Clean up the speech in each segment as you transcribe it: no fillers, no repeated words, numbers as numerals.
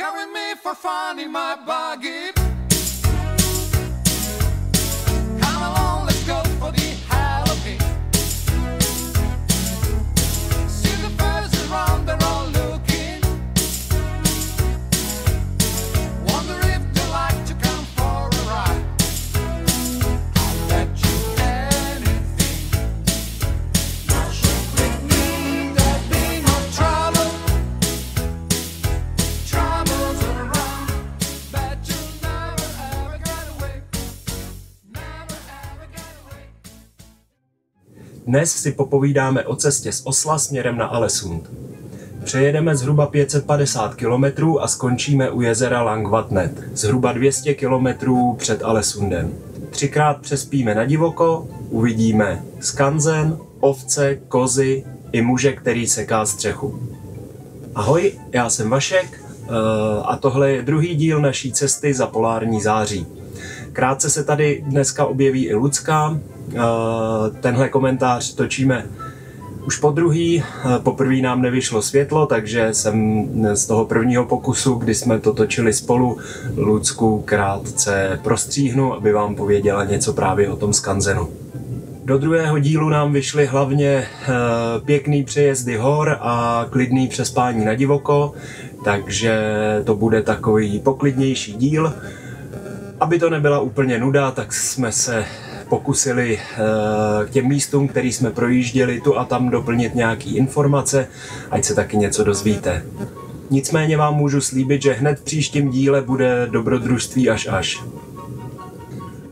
Carry me for fun in my buggy. Come along, let's go for the hell of it. See the birds around, they're all looking. Wonder if they like to come for a ride. I'll bet you anything. Now should with me there'd be no trouble. Troubles around, bet you'll never ever get away. Never ever get away. Dnes si popovídáme o cestě z Osla směrem na Ålesund. Přejedeme zhruba 550 km a skončíme u jezera Langvatnet, zhruba 200 km před Ålesundem. 3krát přespíme na divoko, uvidíme skanzen, ovce, kozy i muže, který seká střechu. Ahoj, já jsem Vašek a tohle je druhý díl naší cesty za polární září. Krátce se tady dneska objeví i Lucka. Tenhle komentář točíme už podruhý. Poprvé nám nevyšlo světlo, takže jsem z toho prvního pokusu, kdy jsme to točili spolu, Lucku krátce prostříhnu, aby vám pověděla něco právě o tom skanzenu. Do druhého dílu nám vyšly hlavně pěkný přejezdy hor a klidný přespání na divoko, takže to bude takový poklidnější díl. Aby to nebyla úplně nuda, tak jsme se pokusili k těm místům, který jsme projížděli, tu a tam doplnit nějaký informace, ať se taky něco dozvíte. Nicméně vám můžu slíbit, že hned v příštím díle bude dobrodružství až.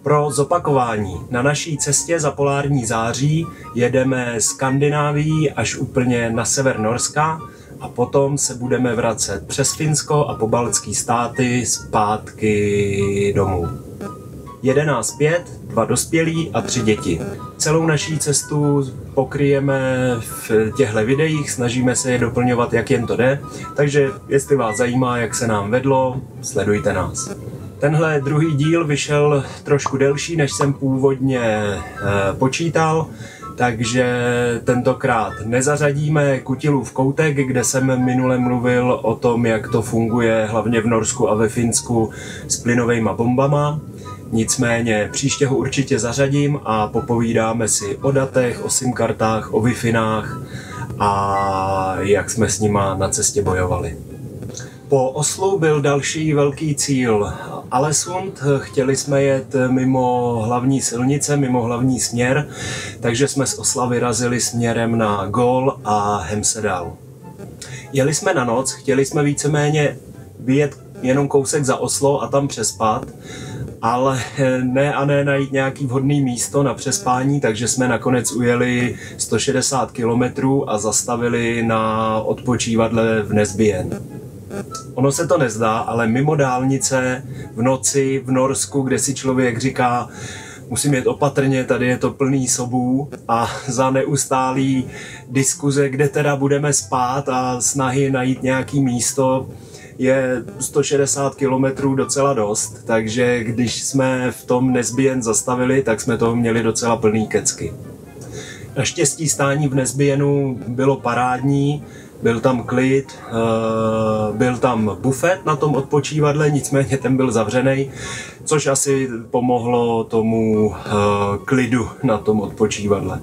Pro zopakování, na naší cestě za polární září jedeme Skandinávií až úplně na sever Norska a potom se budeme vracet přes Finsko a pobaltské státy zpátky domů. Jede nás 5, 2 dospělí a 3 děti. Celou naší cestu pokryjeme v těchto videích, snažíme se je doplňovat, jak jen to jde, takže jestli vás zajímá, jak se nám vedlo, sledujte nás. Tenhle druhý díl vyšel trošku delší, než jsem původně počítal, takže tentokrát nezařadíme Kutilův koutek, kde jsem minule mluvil o tom, jak to funguje hlavně v Norsku a ve Finsku s plynovejma bombama. Nicméně příště ho určitě zařadím a popovídáme si o datech, o SIM kartách, o Wi-Finách a jak jsme s nima na cestě bojovali. Po Oslu byl další velký cíl Ålesund. Chtěli jsme jet mimo hlavní silnice, mimo hlavní směr, takže jsme z Osla vyrazili směrem na Gol a Hemsedal. Jeli jsme na noc, chtěli jsme víceméně vyjet jenom kousek za Oslo a tam přespat, ale ne najít nějaký vhodný místo na přespání, takže jsme nakonec ujeli 160 km a zastavili na odpočívadle v Nesbyen. Ono se to nezdá, ale mimo dálnice v noci v Norsku, kde si člověk říká, musím jet opatrně, tady je to plný sobů a za neustálý diskuze, kde teda budeme spát a snahy najít nějaký místo, je 160 km docela dost, takže když jsme v tom Nesbyen zastavili, tak jsme toho měli docela plný kecky. Naštěstí stání v Nesbyenu bylo parádní, byl tam klid, byl tam bufet na tom odpočívadle, nicméně ten byl zavřený, což asi pomohlo tomu klidu na tom odpočívadle.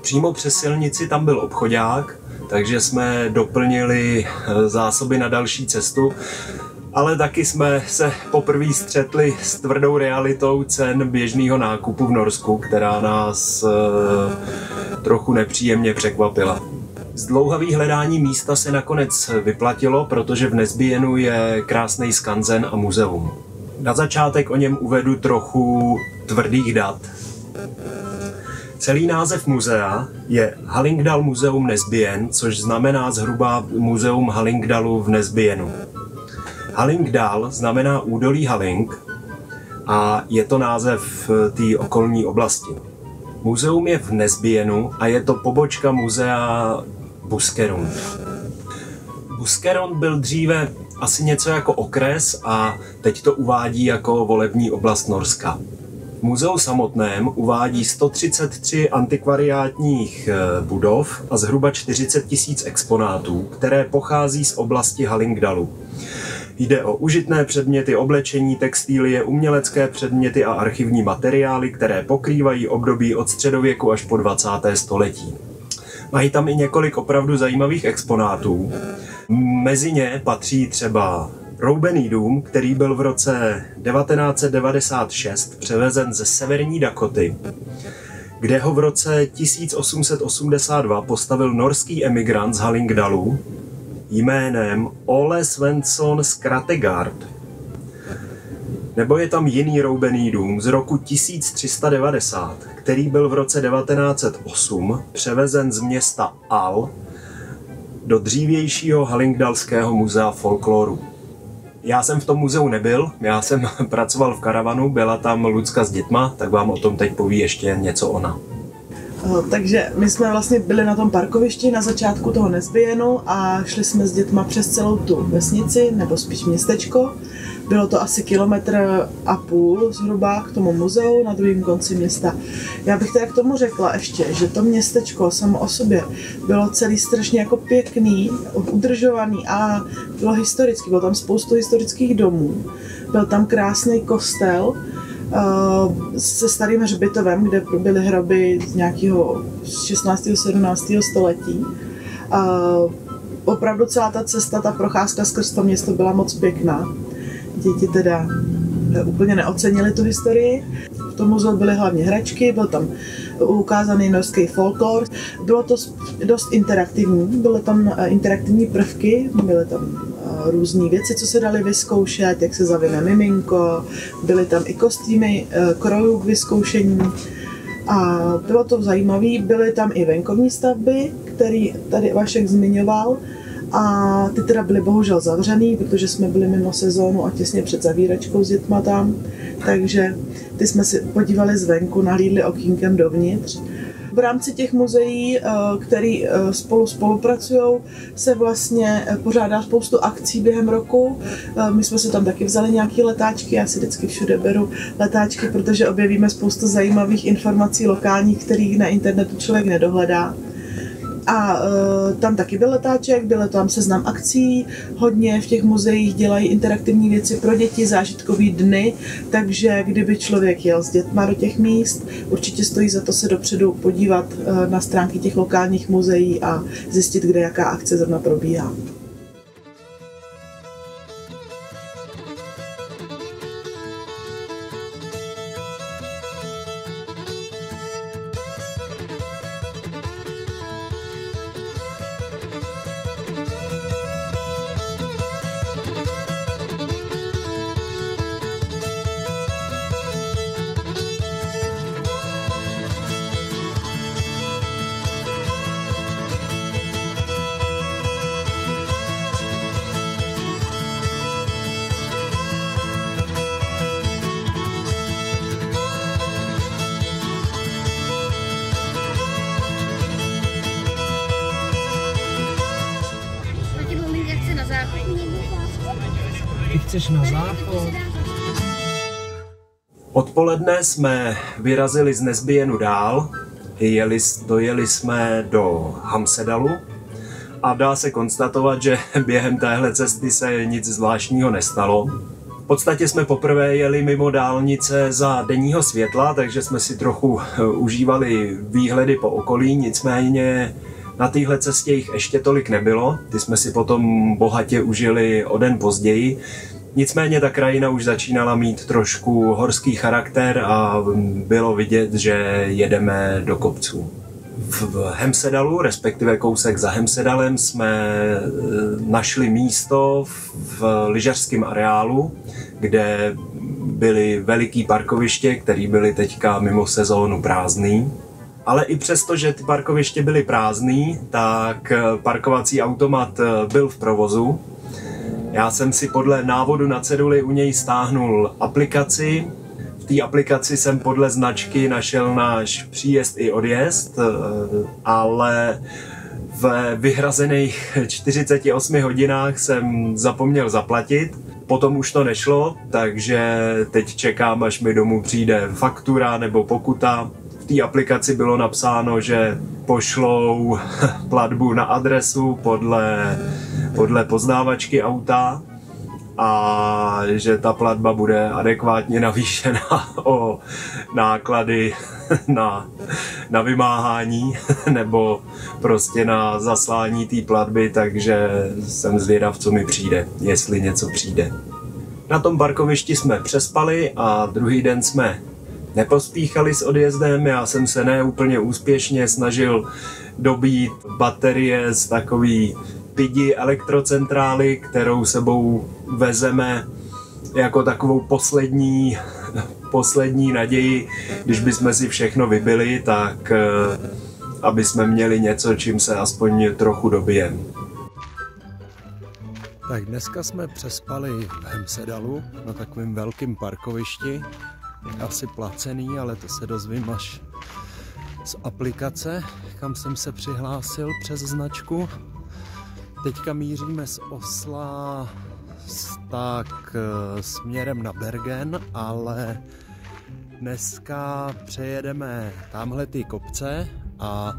Přímo přes silnici tam byl obchodák, takže jsme doplnili zásoby na další cestu, ale taky jsme se poprvé střetli s tvrdou realitou cen běžného nákupu v Norsku, která nás trochu nepříjemně překvapila. Zdlouhavý hledání místa se nakonec vyplatilo, protože v Nesbyenu je krásný skanzen a muzeum. Na začátek o něm uvedu trochu tvrdých dat. Celý název muzea je Hallingdal Museum Nesbyen, což znamená zhruba muzeum Hallingdalu v Nesbyenu. Hallingdal znamená údolí Halling a je to název té okolní oblasti. Muzeum je v Nesbyenu a je to pobočka muzea Buskerud. Buskerud byl dříve asi něco jako okres a teď to uvádí jako volební oblast Norska. V muzeu samotném uvádí 133 antikvariátních budov a zhruba 40 000 exponátů, které pochází z oblasti Hallingdalu. Jde o užitné předměty, oblečení, textilie, umělecké předměty a archivní materiály, které pokrývají období od středověku až po 20. století. Mají tam i několik opravdu zajímavých exponátů. Mezi ně patří třeba roubený dům, který byl v roce 1996 převezen ze severní Dakoty, kde ho v roce 1882 postavil norský emigrant z Hallingdalu jménem Ole Svensson Skrattegard. Nebo je tam jiný roubený dům z roku 1390, který byl v roce 1908 převezen z města Al do dřívějšího Hallingdalského muzea folkloru. Já jsem v tom muzeu nebyl, já jsem pracoval v karavanu, byla tam Lucka s dětma, tak vám o tom teď poví ještě něco ona. Takže my jsme vlastně byli na tom parkovišti na začátku toho Nesbíjenu a šli jsme s dětma přes celou tu vesnici, nebo spíš městečko. Bylo to asi 1,5 kilometru zhruba k tomu muzeu na druhém konci města. Já bych teda k tomu řekla ještě, že to městečko samo o sobě bylo celý strašně jako pěkný, udržovaný a bylo historický. Bylo tam spoustu historických domů. Byl tam krásný kostel se starým hřbitovem, kde byly hroby z nějakého 16. 17. století. Opravdu celá ta cesta, ta procházka skrz to město byla moc pěkná. Děti teda úplně neocenili tu historii. V tom muzeu byly hlavně hračky, byl tam ukázaný norský folklor. Bylo to dost interaktivní, byly tam interaktivní prvky, byly tam různé věci, co se daly vyzkoušet, jak se zavine miminko, byly tam i kostýmy krojů k vyzkoušení. A bylo to zajímavé, byly tam i venkovní stavby, které tady Vašek zmiňoval. A ty teda byly bohužel zavřený, protože jsme byli mimo sezónu a těsně před zavíračkou s dětma tam. Takže ty jsme si podívali zvenku, nahlídli okýnkem dovnitř. V rámci těch muzeí, které spolupracují, se vlastně pořádá spoustu akcí během roku. My jsme si tam taky vzali nějaké letáčky, já si vždycky všude beru letáčky, protože objevíme spoustu zajímavých informací lokálních, kterých na internetu člověk nedohledá. A tam taky byl letáček, byl tam seznam akcí, hodně v těch muzeích dělají interaktivní věci pro děti, zážitkový dny, takže kdyby člověk jel s dětma do těch míst, určitě stojí za to se dopředu podívat na stránky těch lokálních muzeí a zjistit, kde jaká akce zrovna probíhá. Ty chceš na záchod? Odpoledne jsme vyrazili z Nesbíjenu dál, dojeli jsme do Hamsedalu a dá se konstatovat, že během téhle cesty se nic zvláštního nestalo. V podstatě jsme poprvé jeli mimo dálnice za denního světla, takže jsme si trochu užívali výhledy po okolí, nicméně na téhle cestě jich ještě tolik nebylo, ty jsme si potom bohatě užili o den později. Nicméně ta krajina už začínala mít trošku horský charakter a bylo vidět, že jedeme do kopců. V Hemsedalu, respektive kousek za Hemsedalem, jsme našli místo v lyžařském areálu, kde byly veliký parkoviště, které byly teďka mimo sezónu prázdný. Ale i přesto, že ty parkoviště byly prázdný, tak parkovací automat byl v provozu. Já jsem si podle návodu na ceduli u něj stáhnul aplikaci. V té aplikaci jsem podle značky našel náš příjezd i odjezd, ale v vyhrazených 48 hodinách jsem zapomněl zaplatit. Potom už to nešlo, takže teď čekám, až mi domů přijde faktura nebo pokuta. V té aplikaci bylo napsáno, že pošlou platbu na adresu podle poznávačky auta, a že ta platba bude adekvátně navýšena o náklady na vymáhání nebo prostě na zaslání té platby, takže jsem zvědav, co mi přijde, jestli něco přijde. Na tom parkovišti jsme přespali a druhý den jsme nepospíchali s odjezdem. Já jsem se neúplně úspěšně snažil dobít baterie z takový pidi elektrocentrály, kterou sebou vezeme jako takovou poslední naději, když bychom si všechno vybili, tak aby jsme měli něco, čím se aspoň trochu dobijeme. Tak dneska jsme přespali v Hemsedalu na takovém velkém parkovišti. Je asi placený, ale to se dozvím až z aplikace, kam jsem se přihlásil přes značku. Teďka míříme z Osla tak směrem na Bergen, ale dneska přejedeme tamhle ty kopce a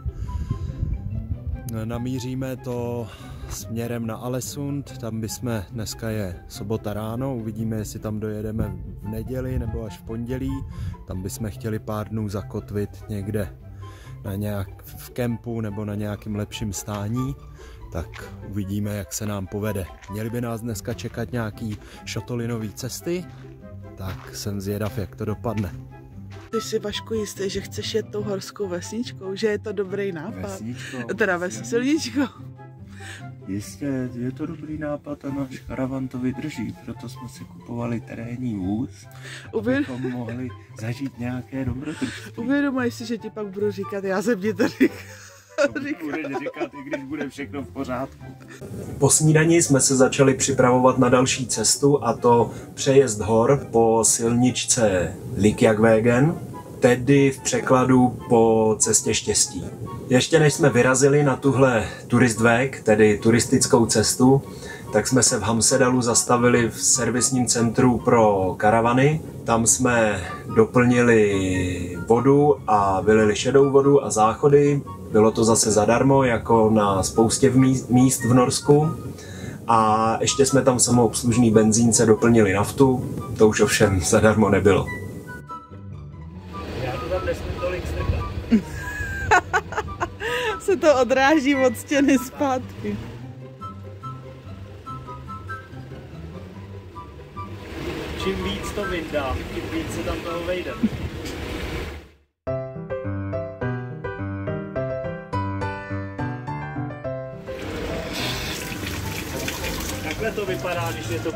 namíříme to směrem na Alesund. Tam bychom, dneska je sobota ráno, uvidíme, jestli tam dojedeme v neděli nebo až v pondělí. Tam bychom chtěli pár dnů zakotvit někde v kempu nebo na nějakým lepším stání. Tak uvidíme, jak se nám povede. Měli by nás dneska čekat nějaký šotolinové cesty, tak jsem zvědav, jak to dopadne. Ty si, Vašku, jistý, že chceš jet tou horskou vesničkou, že je to dobrý nápad? Vesničko. Teda silničko. Jistě, je to dobrý nápad a náš karavan to vydrží, proto jsme si kupovali terénní vůz, abychom mohli zažít nějaké dobrodružství. Uvědomuj si, že ti pak budu říkat, já jsem ti to říkal. Budeš říkat, i když bude všechno v pořádku. Po snídani jsme se začali připravovat na další cestu, a to přejezd hor po silničce Likjakvägen, tedy v překladu po cestě štěstí. Ještě než jsme vyrazili na tuhle turistväg, tedy turistickou cestu, tak jsme se v Hamsedalu zastavili v servisním centru pro karavany. Tam jsme doplnili vodu a vylili šedou vodu a záchody. Bylo to zase zadarmo, jako na spoustě míst v Norsku. A ještě jsme tam v samoobslužný benzínce doplnili naftu, to už ovšem zadarmo nebylo. Já to tam nesmím tolik strkat. Se to odráží od stěny zpátky. Čím víc to vyndám, tím víc se tam toho vejde. Takhle to vypadá, když je to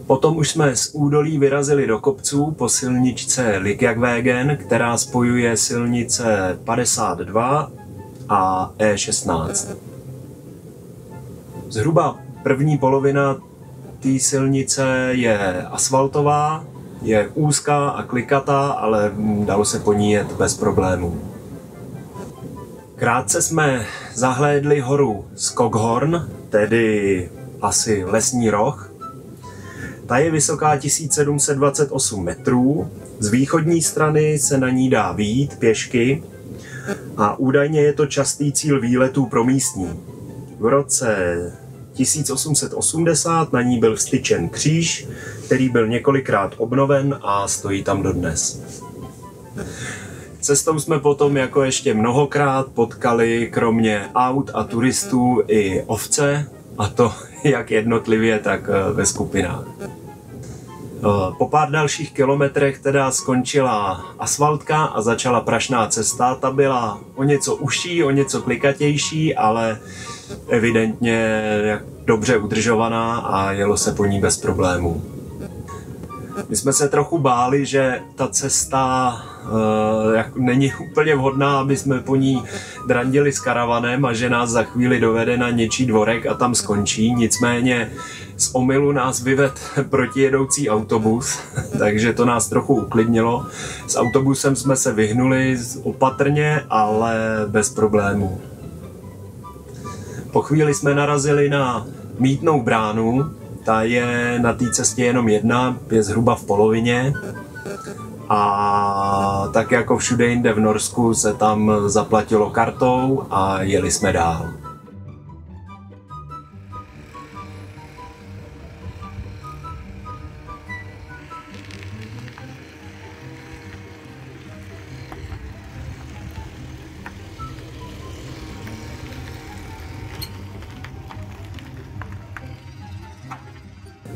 Potom už jsme z údolí vyrazili do kopců po silničce Likjakvägen, která spojuje silnice 52 a E16. Zhruba první polovina té silnice je asfaltová, je úzká a klikatá, ale dalo se po ní jet bez problémů. Krátce jsme zahlédli horu Skoghorn, tedy asi lesní roh. Ta je vysoká 1728 metrů, z východní strany se na ní dá vyjít pěšky a údajně je to častý cíl výletů pro místní. V roce 1880 na ní byl vztyčen kříž, který byl několikrát obnoven a stojí tam dodnes. Cestou jsme potom jako ještě mnohokrát potkali kromě aut a turistů i ovce, a to jak jednotlivě, tak ve skupinách. Po pár dalších kilometrech teda skončila asfaltka a začala prašná cesta. Ta byla o něco užší, o něco klikatější, ale evidentně dobře udržovaná a jelo se po ní bez problémů. My jsme se trochu báli, že ta cesta není úplně vhodná, aby jsme po ní drandili s karavanem a že nás za chvíli dovede na něčí dvorek a tam skončí. Nicméně z omylu nás vyvedl protijedoucí autobus, takže to nás trochu uklidnilo. S autobusem jsme se vyhnuli opatrně, ale bez problémů. Po chvíli jsme narazili na mýtnou bránu. Ta je na té cestě jenom jedna, je zhruba v polovině a tak jako všude jinde v Norsku se tam zaplatilo kartou a jeli jsme dál.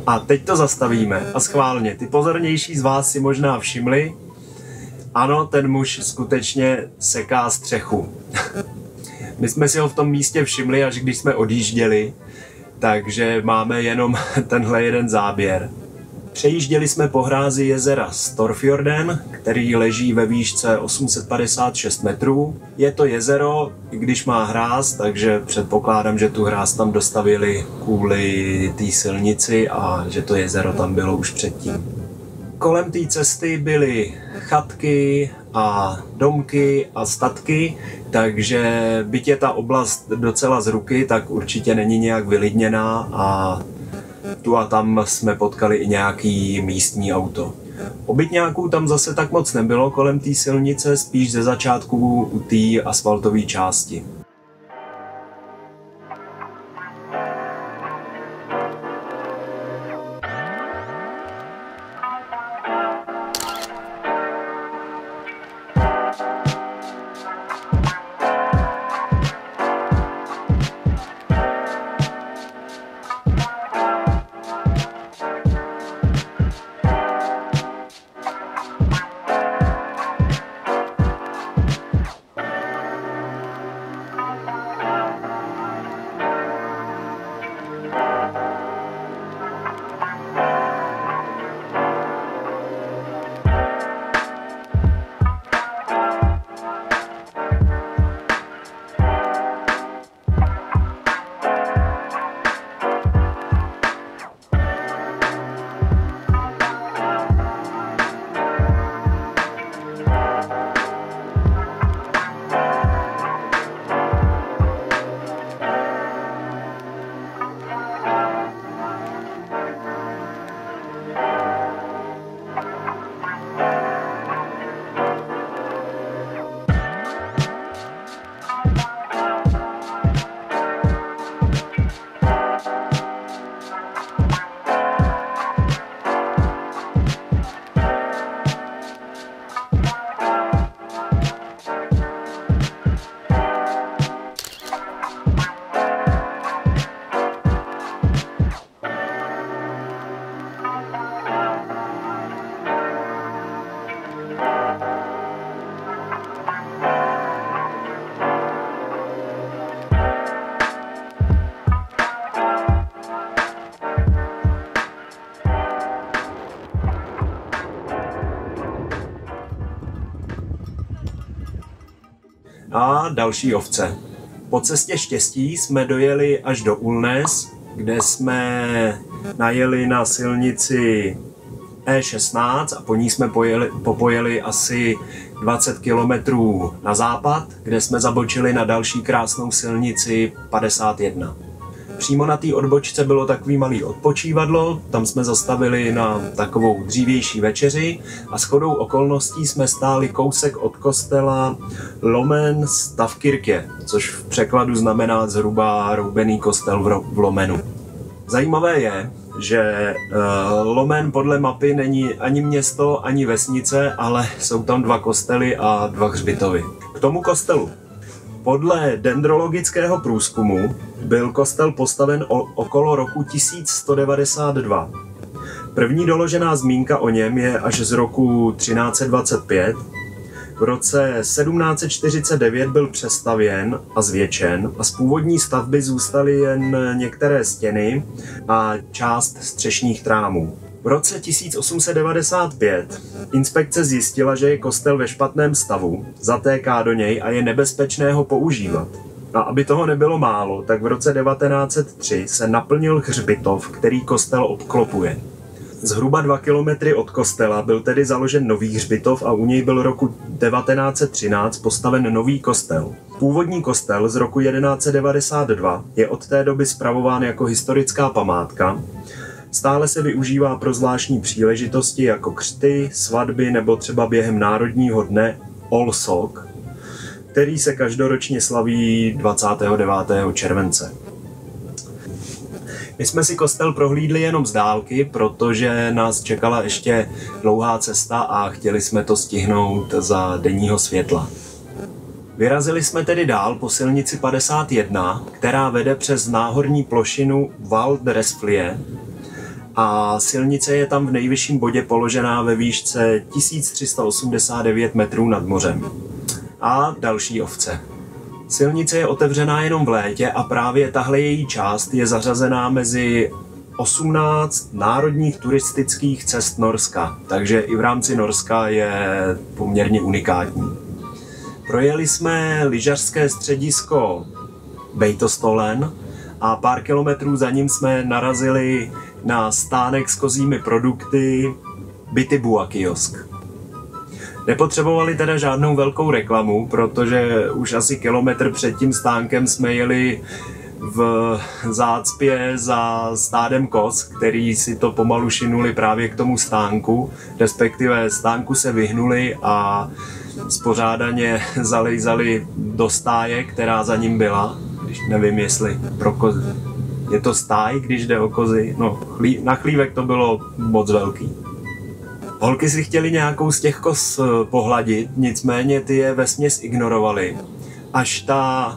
A teď to zastavíme a schválně. Ty pozornější z vás si možná všimli, ano, ten muž skutečně seká střechu. My jsme si ho v tom místě všimli, až když jsme odjížděli, takže máme jenom tenhle jeden záběr. Přejížděli jsme po hrázi jezera Storfjorden, který leží ve výšce 856 metrů. Je to jezero, i když má hráz, takže předpokládám, že tu hráz tam dostavili kvůli té silnici a že to jezero tam bylo už předtím. Kolem té cesty byly chatky a domky a statky, takže byť je ta oblast docela z ruky, tak určitě není nějak vylidněná a tu a tam jsme potkali i nějaký místní auto. Obytňáků tam zase tak moc nebylo kolem té silnice, spíš ze začátku u té asfaltové části. A další ovce. Po cestě štěstí jsme dojeli až do Ulnes, kde jsme najeli na silnici E16 a po ní jsme popojeli asi 20 km na západ, kde jsme zabočili na další krásnou silnici 51. Přímo na té odbočce bylo takový malý odpočívadlo, tam jsme zastavili na takovou dřívější večeři a shodou okolností jsme stáli kousek od kostela Lomen Stavkirke, což v překladu znamená zhruba roubený kostel v Lomenu. Zajímavé je, že Lomen podle mapy není ani město, ani vesnice, ale jsou tam 2 kostely a 2 hřbitovy. K tomu kostelu. Podle dendrologického průzkumu byl kostel postaven okolo roku 1192. První doložená zmínka o něm je až z roku 1325. V roce 1749 byl přestavěn a zvětšen a z původní stavby zůstaly jen některé stěny a část střešních trámů. V roce 1895 inspekce zjistila, že je kostel ve špatném stavu, zatéká do něj a je nebezpečné ho používat. A aby toho nebylo málo, tak v roce 1903 se naplnil hřbitov, který kostel obklopuje. Zhruba 2 kilometry od kostela byl tedy založen nový hřbitov a u něj byl roku 1913 postaven nový kostel. Původní kostel z roku 1192 je od té doby spravován jako historická památka. Stále se využívá pro zvláštní příležitosti jako křty, svatby nebo třeba během Národního dne Olsok, který se každoročně slaví 29. července. My jsme si kostel prohlídli jenom z dálky, protože nás čekala ještě dlouhá cesta a chtěli jsme to stihnout za denního světla. Vyrazili jsme tedy dál po silnici 51, která vede přes náhorní plošinu Val d'Resflier a silnice je tam v nejvyšším bodě položená ve výšce 1389 metrů nad mořem. A další ovce. Silnice je otevřená jenom v létě a právě tahle její část je zařazená mezi 18 národních turistických cest Norska, takže i v rámci Norska je poměrně unikátní. Projeli jsme lyžařské středisko Beitostolen a pár kilometrů za ním jsme narazili na stánek s kozími produkty Bitibua kiosk. Nepotřebovali teda žádnou velkou reklamu, protože už asi kilometr před tím stánkem jsme jeli v zácpě za stádem koz, který si to pomalu šinuli právě k tomu stánku, respektive stánku se vyhnuli a spořádaně zalejzali do stáje, která za ním byla, když nevím, jestli pro kozy. Je to stáj, když jde o kozy? No, na chlívek to bylo moc velký. Holky si chtěli nějakou z těch koz pohladit, nicméně ty je vesměs ignorovali. Až ta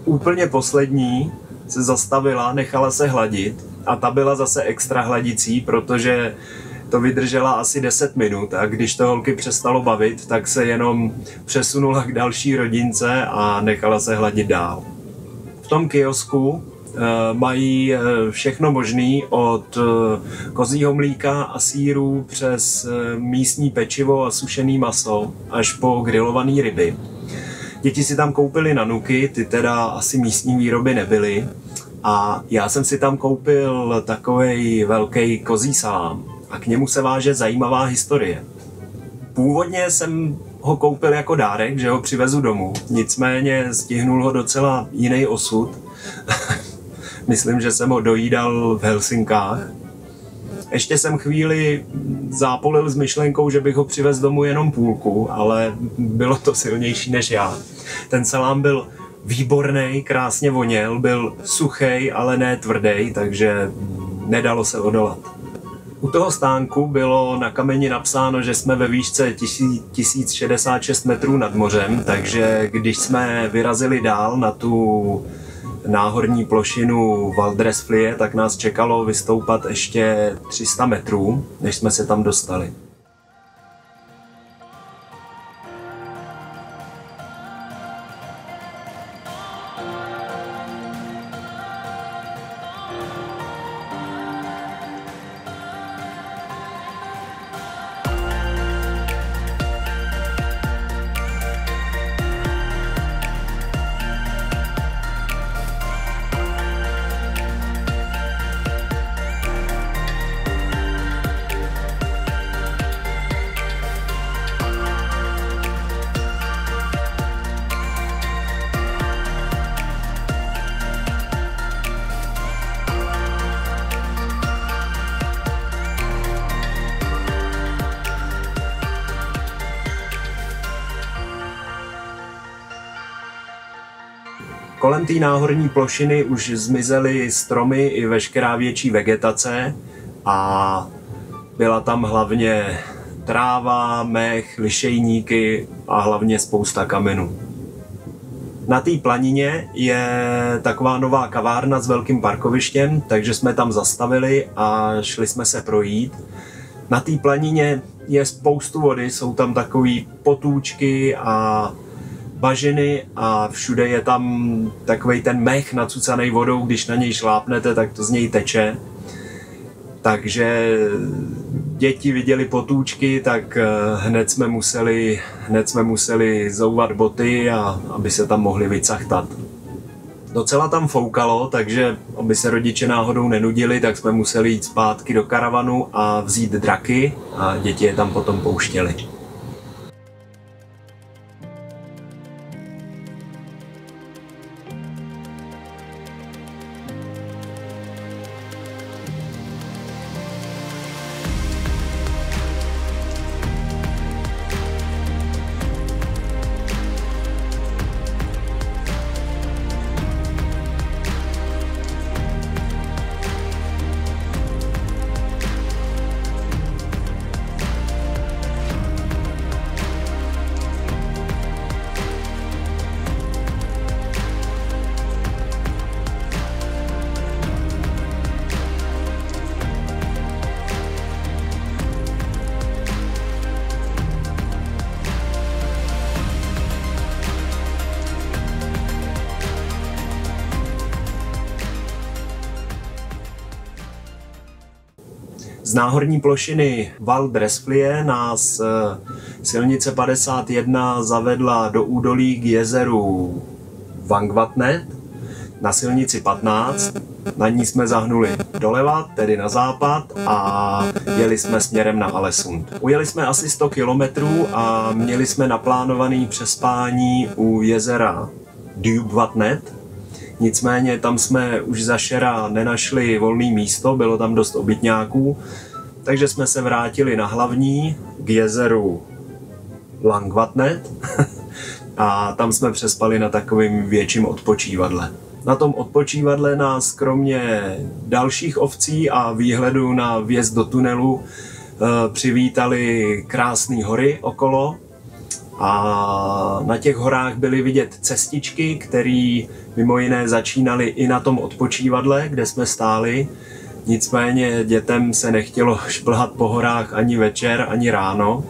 úplně poslední se zastavila, nechala se hladit a ta byla zase extra hladicí, protože to vydržela asi 10 minut a když to holky přestalo bavit, tak se jenom přesunula k další rodince a nechala se hladit dál. V tom kiosku mají všechno možný od kozího mlíka a sýrů přes místní pečivo a sušený maso až po grilované ryby. Děti si tam koupili nanuky, ty teda asi místní výroby nebyly a já jsem si tam koupil takovej velký kozí salám a k němu se váže zajímavá historie. Původně jsem ho koupil jako dárek, že ho přivezu domů, nicméně stihnul ho docela jiný osud. Myslím, že jsem ho dojídal v Helsinkách. Ještě jsem chvíli zápolil s myšlenkou, že bych ho přivez domů jenom půlku, ale bylo to silnější než já. Ten salám byl výborný, krásně voněl, byl suchý, ale ne tvrdý, takže nedalo se odolat. U toho stánku bylo na kameni napsáno, že jsme ve výšce 1066 metrů nad mořem, takže když jsme vyrazili dál na tu náhorní plošinu Val d'Resflier, tak nás čekalo vystoupat ještě 300 metrů, než jsme se tam dostali. Kolem té náhorní plošiny už zmizely stromy i veškerá větší vegetace a byla tam hlavně tráva, mech, lišejníky a hlavně spousta kamenů. Na té planině je taková nová kavárna s velkým parkovištěm, takže jsme tam zastavili a šli jsme se projít. Na té planině je spoustu vody, jsou tam takový potůčky a bažiny a všude je tam takovej ten mech nacucanej vodou, když na něj šlápnete, tak to z něj teče. Takže děti viděli potůčky, tak hned jsme museli zouvat boty, aby se tam mohli vycachtat. Docela tam foukalo, takže aby se rodiče náhodou nenudili, tak jsme museli jít zpátky do karavanu a vzít draky a děti je tam potom pouštěli. Z náhorní plošiny Val Dresflie nás silnice 51 zavedla do údolí k jezeru Langvatnet. Na silnici 15, na ní jsme zahnuli doleva, tedy na západ, a jeli jsme směrem na Alesund. Ujeli jsme asi 100 kilometrů a měli jsme naplánovaný přespání u jezera Dubvatnet. Nicméně tam jsme už za šera nenašli volné místo, bylo tam dost obytňáků, takže jsme se vrátili na hlavní k jezeru Langvatnet a tam jsme přespali na takovým větším odpočívadle. Na tom odpočívadle nás kromě dalších ovcí a výhledu na vjezd do tunelu přivítali krásné hory okolo a na těch horách byly vidět cestičky, které mimo jiné začínaly i na tom odpočívadle, kde jsme stáli. Nicméně dětem se nechtělo šplhat po horách ani večer, ani ráno,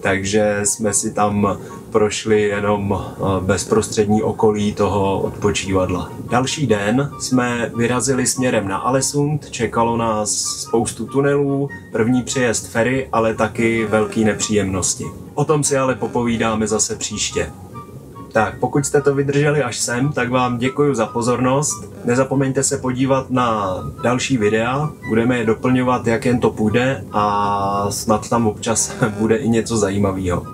takže jsme si tam prošli jenom bezprostřední okolí toho odpočívadla. Další den jsme vyrazili směrem na Alesund, čekalo nás spoustu tunelů, první přejezd ferry, ale taky velké nepříjemnosti. O tom si ale popovídáme zase příště. Tak, pokud jste to vydrželi až sem, tak vám děkuji za pozornost. Nezapomeňte se podívat na další videa, budeme je doplňovat, jak jen to půjde, a snad tam občas bude i něco zajímavého.